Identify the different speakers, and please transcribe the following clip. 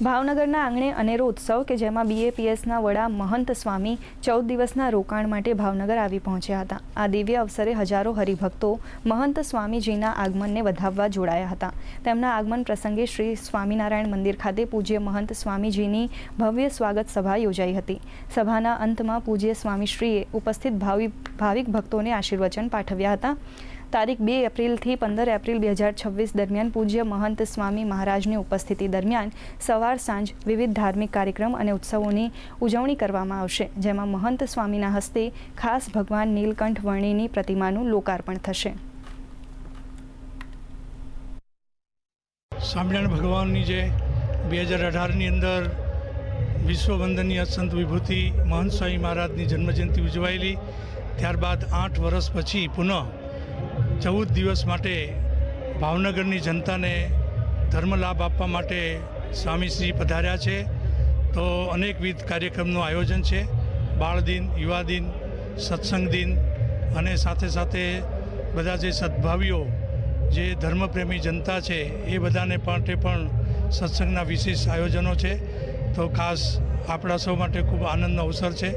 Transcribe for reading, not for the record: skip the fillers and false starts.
Speaker 1: ભાવનગરના આંગણે અનેરો ઉત્સવ કે જેમાં BAPSના વડા મહંત સ્વામી 14 દિવસના રોકાણ માટે ભાવનગર આવી પહોંચ્યા હતા। આ દિવ્ય અવસરે હજારો હરિભક્તો મહંત સ્વામીજીના આગમનને વધાવવા જોડાયા હતા। તેમના આગમન પ્રસંગે શ્રી સ્વામિનારાયણ મંદિર ખાતે પૂજ્ય મહંત સ્વામીજીની ભવ્ય સ્વાગત સભા યોજાઈ હતી। સભાના અંતમાં પૂજ્ય સ્વામીશ્રીએ ઉપસ્થિત ભાવિક ભક્તોને આશીર્વચન પાઠવ્યા હતા। તારીખ 2 એપ્રિલથી 15 એપ્રિલ 2026 દરમિયાન પૂજ્ય મહંત સ્વામી મહારાજની ઉપસ્થિતિ દરમિયાન સવાર સાંજ વિવિધ ધાર્મિક કાર્યક્રમ અને ઉત્સવોની ઉજવણી કરવામાં આવશે, જેમાં મહંત સ્વામીના હસ્તે ખાસ ભગવાન નીલકંઠ વર્ણીની પ્રતિમાનું લોકાર્પણ થશે।
Speaker 2: સ્વામિનારાયણ ભગવાનની જે 2018ની અંદર વિશ્વવંદનીય સંત વિભૂતિ મહંત સ્વામી મહારાજની જન્મજયંતિ ઉજવાયેલી, ત્યારબાદ 8 વર્ષ પછી પુનઃ 14 દિવસ માટે ભાવનગરની જનતાને ધર્મ લાભ આપવા માટે સ્વામીશ્રી પધાર્યા છે। તો અનેકવિધ કાર્યક્રમનું આયોજન છે। બાળ દિન, યુવા દિન, સત્સંગ દિન અને સાથે સાથે બધા જે સદભાવીઓ જે ધર્મપ્રેમી જનતા છે એ બધાને માટે પણ સત્સંગના વિશેષ આયોજનો છે। તો ખાસ આપણા સૌ માટે ખૂબ આનંદનો અવસર છે।